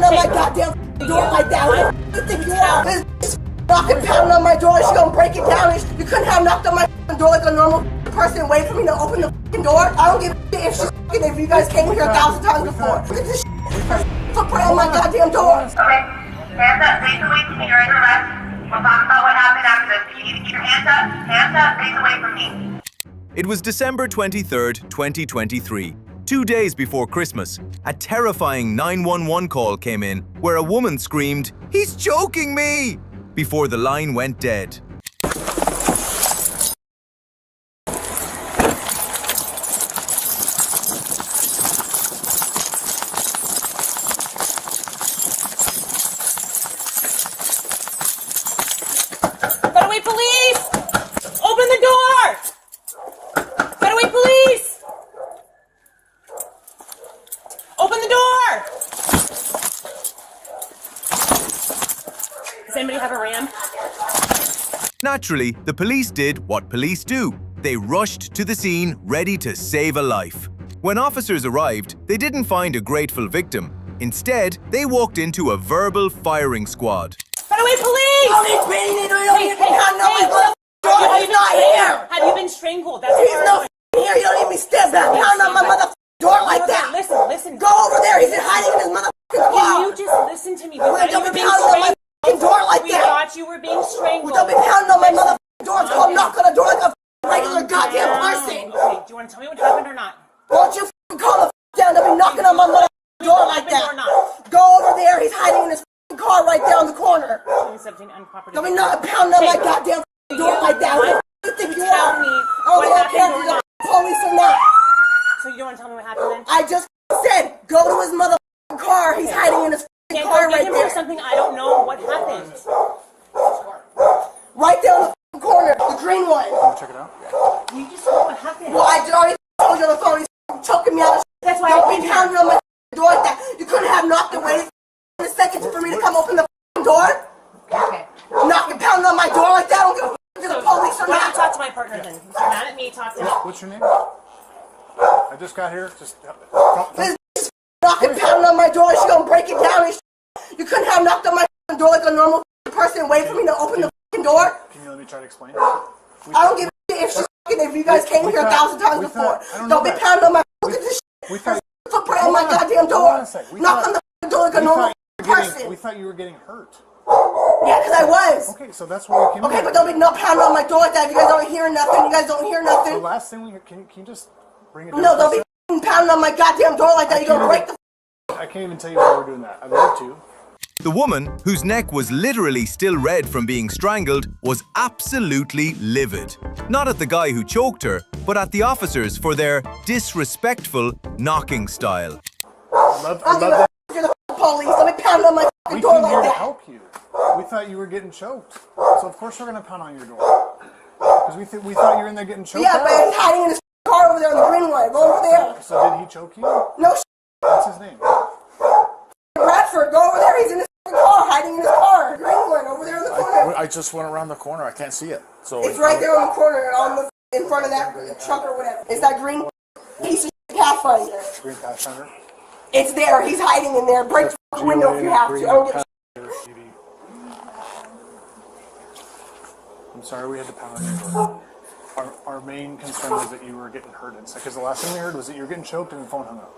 on my goddamn door like that. What do you think you are? This knocking, pounding on my door. She's gonna break it down. You couldn't have knocked on my door like a normal person and wait for me to open the door. I don't give a shit if you guys came here 1,000 times before. Look at this footprint on my goddamn door. Okay, hands up, face away from me. You're under arrest. We'll talk about what happened after this. You need to keep your hands up, face away from me. It was December 23rd, 2023. 2 days before Christmas, a terrifying 911 call came in where a woman screamed, "He's choking me!" before the line went dead. Getaway police! Open the door! Getaway police! Open the door! Does anybody have a ram? Naturally, the police did what police do. They rushed to the scene, ready to save a life. When officers arrived, they didn't find a grateful victim. Instead, they walked into a verbal firing squad. Getaway police! He's not here! Have you been strangled? That's He's not here! You don't even step back pound on my motherfucking door like that! Listen. Go over there! He's hiding in his motherfucking car! Can you just listen to me? We thought you were being strangled. Door like We that. thought you were being strangled. Don't be pounding on my motherfucking door. It's called knock on the door like a regular goddamn person. Okay, do you want to tell me what happened or not? Won't you calm the down? Don't be knocking on my motherfucking door like that. Or not? Go over there. He's hiding in his car right there on the corner. Don't be not pounding on my goddamn door like that. What do you think you are? Tell me I don't what care if happened or you're not. the police or not. So you don't want to tell me what happened then? I just said go to his motherfucking car. He's hiding in his Can't car go get right him there. for something I don't know what happened. Right there on the corner, the green one. Check it out. You just know what happened. Well, I already told you on the phone. He's choking me out. That's why Don't I be pounding on my door like that. You couldn't have knocked and waited a second for me to come open the door. Okay. Knocking, pounding on my door like that. I don't give a f*** to the police or Why don't you not. talk to my partner then? If you're mad at me, talk to me. What's your name? I just got here. This knocking, pounding on my door. She's gonna break it down. You couldn't have knocked on my door like a normal person and wait for me to open the door. Can you let me try to explain? I don't give a shit if you guys came here 1,000 times before. Don't be pounding on my. Look at this footprint on my goddamn door. Knock on the door like a normal person. We thought you were getting hurt. Yeah, because I was. Okay, so that's why we came. Okay, but don't be no pounding on my door like that. If you guys aren't hearing nothing, you guys don't hear The nothing. last thing we heard, can you just bring it down? No, don't be pounding on my goddamn door like that. You're gonna break the. I can't even tell you why we're doing that. I'd love to. The woman, whose neck was literally still red from being strangled, was absolutely livid. Not at the guy who choked her, but at the officers for their disrespectful knocking style. I love that. You're the police. Don't be pounding on my We door came like here to that. help you. We thought you were getting choked, so of course we're gonna pound on your door. Because we thought you were in there getting choked. Yeah, out. but he's hiding in his car over there on the green one. Go over there. So did he choke you? No What's his name? Bradford, go over there. He's in his car, hiding in his car. Green one over there in the corner. I just went around the corner. I can't see it. So It's right there on the corner, in front of that truck or whatever. It's that green piece of Pathfinder. Green Pathfinder. It's there. He's hiding in there. Break the window if you have to. I don't give a shit. TV. I'm sorry we had to pound on your door. Our main concern was that you were getting hurt inside. Because the last thing we heard was that you were getting choked and the phone hung up.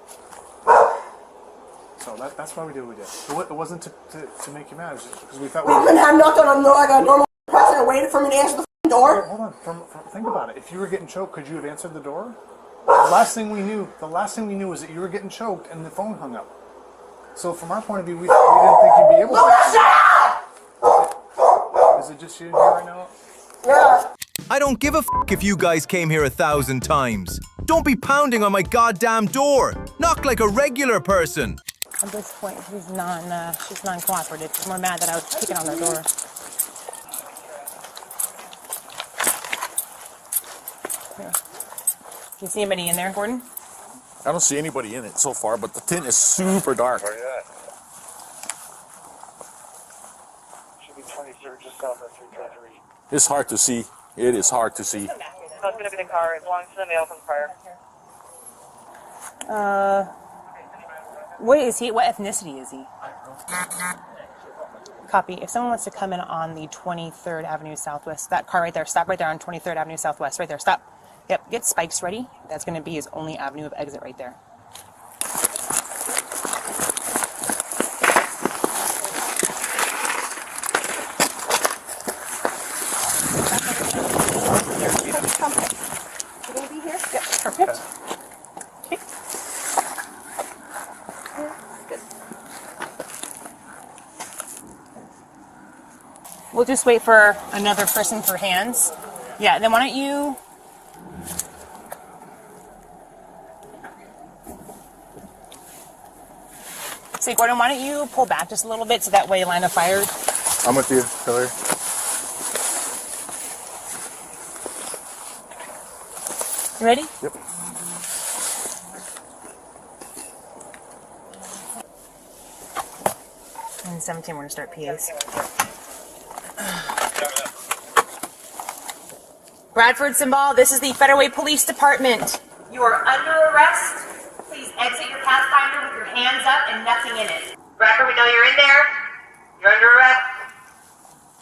So that's why we did what we did. It wasn't to make you mad. It was just because we thought We couldn't have knocked on a door like a normal person and waited for me to answer the door. Hold on. Think about it. If you were getting choked, could you have answered the door? The last thing we knew was that you were getting choked and the phone hung up. So from our point of view, we didn't think you'd be able to. Shut up! Is it just you in here right now? Yeah. I don't give a f if you guys came here 1,000 times. Don't be pounding on my goddamn door. Knock like a regular person. At this point, she's non-cooperative. She's more mad that I was kicking on her door. Here. Do you see anybody in there, Gordon? I don't see anybody in it so far, but the tint is super dark. Where you at? Should be 23rd, just south of 333. It's hard to see. It is hard to see. No, it's going to be the car. It belongs to the male from prior. What is he? What ethnicity is he? Copy. If someone wants to come in on the 23rd Avenue Southwest, that car right there, stop right there on 23rd Avenue Southwest, right there, stop. Yep, get spikes ready. That's going to be his only avenue of exit right there. You gonna be here? Yep, perfect. Okay. Good. We'll just wait for another person for hands. Yeah, then why don't you... Say, Gordon, why don't you pull back just a little bit so that way line of fire... I'm with you, Hillary. You ready? Yep. And 17, we're going to start PAs. Bradford Symbol, this is the Federal Police Department. You are under arrest. Please exit your pathfinder with your hands up and nothing in it. Bradford, we know you're in there. You're under arrest.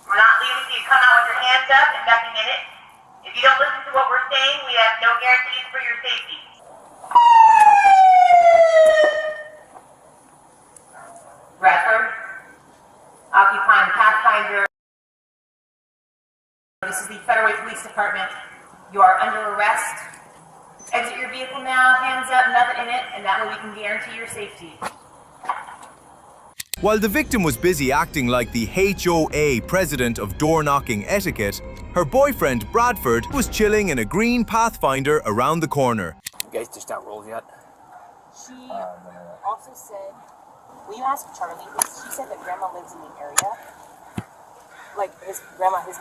We're not leaving until you come out with your hands up and nothing in it. If you don't listen to what we're saying, we have no guarantees for your safety. Bradford, occupying the pathfinder. This is the Federal Police Department. You are under arrest. Exit your vehicle now, hands up, nothing in it, and that way we can guarantee your safety. While the victim was busy acting like the HOA president of door-knocking etiquette, her boyfriend Bradford was chilling in a green Pathfinder around the corner. You guys just out rolled yet? She also said, will you ask Charlie, she said that grandma lives in the area? Like his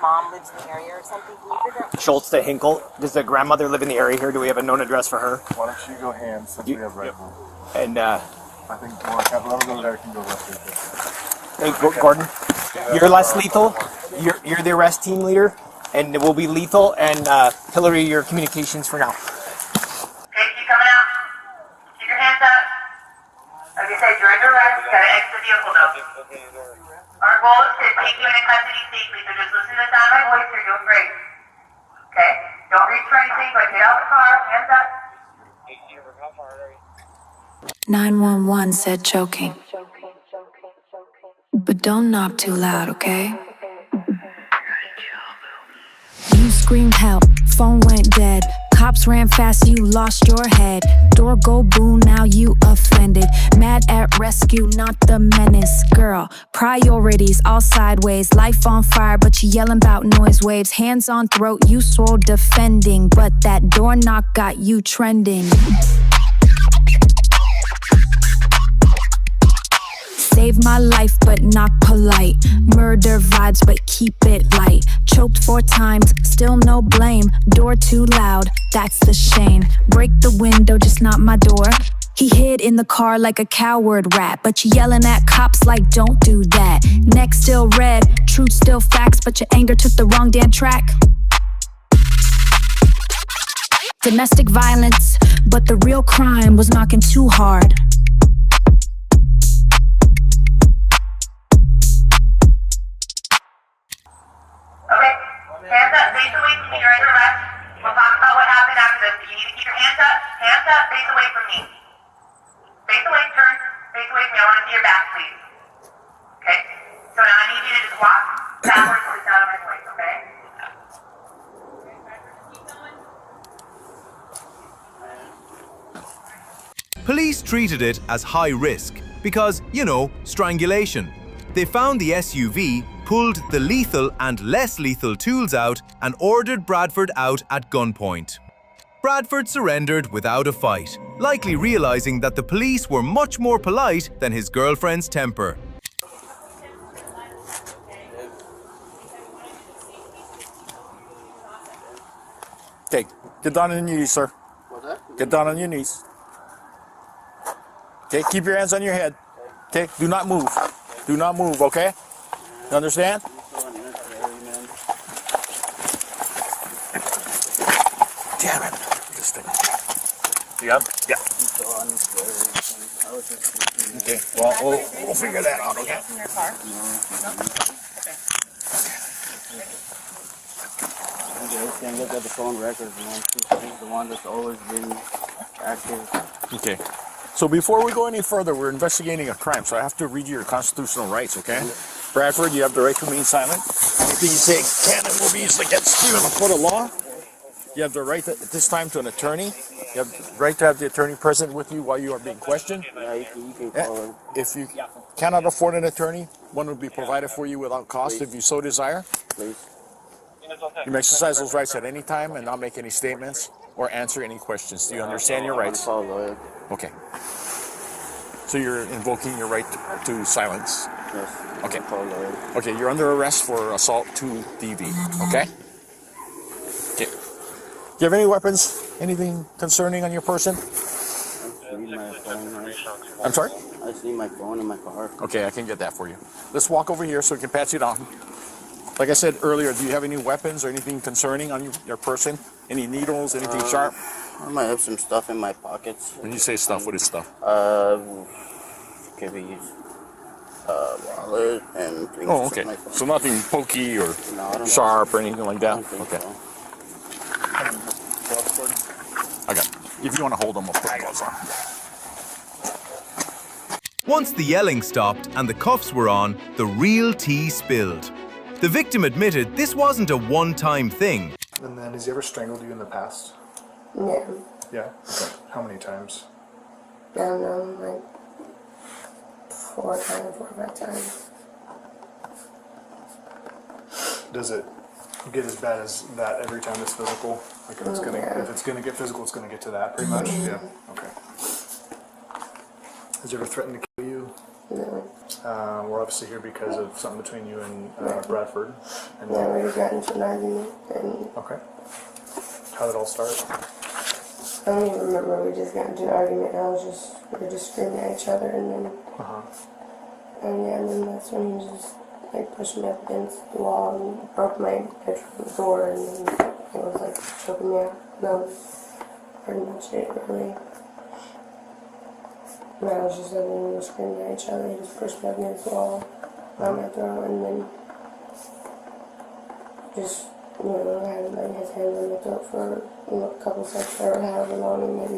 mom lives in the area or something? Can you figure out? Schultz to Hinkle. Does the grandmother live in the area here? Do we have a known address for her? Why don't you go hands since we have right now? And, I think more whoever goes there can go left right hey, Gordon, you're less lethal. You're the arrest team leader, and it will be lethal. And Hillary, your communications for now. Okay, keep coming out. Keep your hands up. Like I said, you're under arrest. You gotta exit the vehicle though. Our goal is to take you into custody safely, so just listen to the sound of my voice. You're doing great. Okay? Don't reach for anything, but get out of the car. Hands up. 911 said choking. But don't knock too loud, okay? You screamed help, phone went dead. Cops ran fast, you lost your head. Door go boom, now you offended. Mad at rescue, not the menace. Girl, priorities all sideways. Life on fire, but you yelling about noise waves. Hands on throat, you swore defending. But that door knock got you trending. Save my life, but not polite. Murder vibes, but keep it light. Choked 4 times, still no blame. Door too loud, that's the shame. Break the window, just not my door. He hid in the car like a coward rat. But you yelling at cops like don't do that. Neck still red, truth still facts. But your anger took the wrong damn track. Domestic violence, but the real crime was knocking too hard. Okay, hands up, face away from me, you're under arrest. We'll talk about what happened after this, but you need to keep your hands up, face away from me. Face away, turn, face away from me, I want to see your back, please. Okay, so now I need you to just walk backwards to the sound of my voice, okay? Police treated it as high risk because, you know, strangulation. They found the SUV, pulled the lethal and less lethal tools out, and ordered Bradford out at gunpoint. Bradford surrendered without a fight, likely realizing that the police were much more polite than his girlfriend's temper. Okay, get down on your knees, sir. Get down on your knees. Okay, keep your hands on your head. Okay, do not move. Do not move, okay? You understand? Damn it. This thing. Yeah. Yeah. Okay. Well, we'll figure that out. Okay. In your car? You guys can look at the phone records, man. She's the one that's always been active. Okay. So before we go any further, we're investigating a crime, so I have to read you your constitutional rights, okay? Bradford, you have the right to remain silent. Anything you say can and will be used against you in a court of law. You have the right at this time to an attorney. You have the right to have the attorney present with you while you are being questioned. Yeah, you can call her. If you cannot afford an attorney, one will be provided for you without cost if you so desire. Please. You may exercise those rights at any time and not make any statements or answer any questions. Do you understand your rights? Call a lawyer. Okay. So you're invoking your right to silence? Yes. Okay. Call a lawyer. Okay, you're under arrest for assault 2DV, okay? Okay. Do you have any weapons? Anything concerning on your person? I need my phone. I'm sorry? I just need my phone in my car. Okay, I can get that for you. Let's walk over here so we can pat you down. Like I said earlier, do you have any weapons or anything concerning on your person? Any needles, anything sharp? I might have some stuff in my pockets. When you say stuff, what is stuff? Could be wallet and things. Oh, okay. Like that. So nothing pokey or No, I don't sharp or anything like I that? don't think Okay. so. I got it. If you want to hold them, we'll put the gloves on. Once the yelling stopped and the cuffs were on, the real tea spilled. The victim admitted this wasn't a one-time thing. And then, has he ever strangled you in the past? Yeah. Yeah? Okay. How many times? I don't know, like 4 or 5 times. Does it get as bad as that every time it's physical? Like if it's gonna get physical, it's gonna get to that pretty much? Yeah. Okay. Has he ever threatened to kill you? No. We're obviously here because of something between you and Bradford. And Yeah, we got into an argument and okay. How did it all start? I don't even remember, we just got into an argument and we were just screaming at each other and then and then that's when he just like pushed me up against the wall and broke my bedroom door and then it was like choking me out. That was pretty much it really. And I was just like when we were screaming at each other, he just pushed me up against the wall on my throat and then just I had like his hands on my throat for a couple seconds or however long and then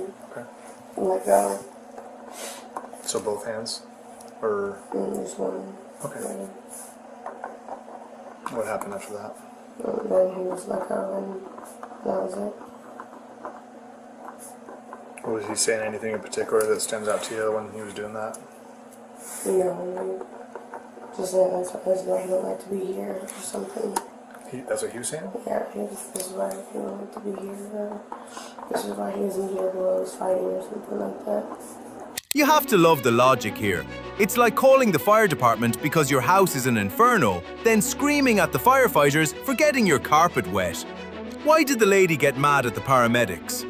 let go. So both hands? Or? Just one. Okay. What happened after that? And then he was let go and that was it. Was he saying anything in particular that stands out to you when he was doing that? No, just that that's why he don't like to be here or something. That's what he was saying? Yeah, this is why he don't like to be here. This is why he isn't here while I was fighting or something like that. You have to love the logic here. It's like calling the fire department because your house is an inferno, then screaming at the firefighters for getting your carpet wet. Why did the lady get mad at the paramedics?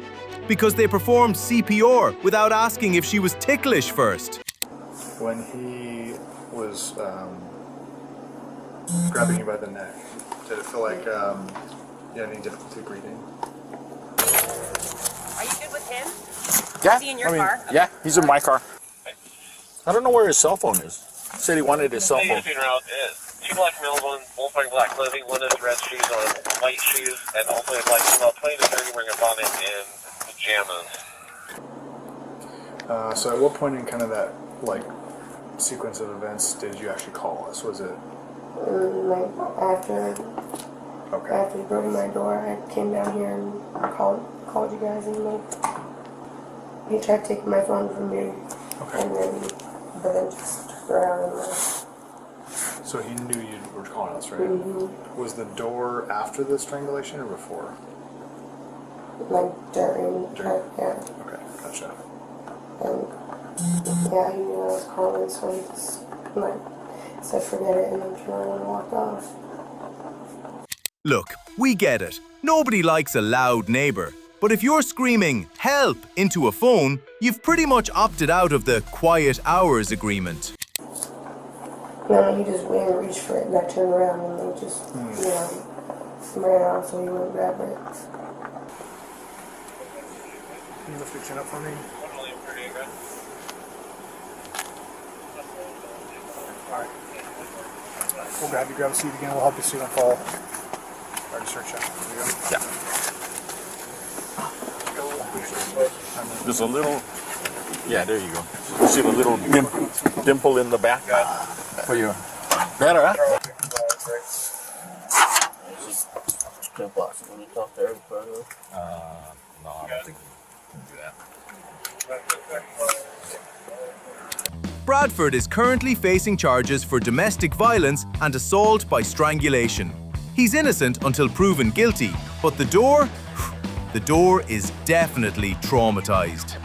Because they performed CPR without asking if she was ticklish first. When he was grabbing you by the neck, did it feel like you had any difficulty breathing? Are you good with him? Yeah, Is he in your car? Yeah, he's in my car. I don't know where his cell phone is. He said he wanted his cell phone. 2 black males, one wearing black clothing, one has red shoes on, white shoes, and also a black female, 20 to 30 wearing a bonnet and pajamas. So at what point in kind of that sequence of events did you actually call us? Was it? After he broke my door, I came down here and called you guys and he tried taking my phone from me. Okay. But then just turned around and left. So he knew you were calling us, right? Mm-hmm. Was the door after the strangulation or before? During. Yeah. Okay, gotcha. And yeah, he knew I was calling, so he just said forget it and then turned around and walked off. Look, we get it. Nobody likes a loud neighbor. But if you're screaming, help, into a phone, you've pretty much opted out of the quiet hours agreement. No, he just went and reached for it and I turned around and they just, ran off so he went and grabbed it. Can you lift your chin up for me? Alright. We'll grab a seat again. We'll help you see them fall. Alright, search out. There you go. Yeah. There's a little, yeah, there you go. You see the little dimple in the back? For you. Better, huh? When you talk to everybody. No, I don't think we can do that. Bradford is currently facing charges for domestic violence and assault by strangulation. He's innocent until proven guilty, but the door is definitely traumatized.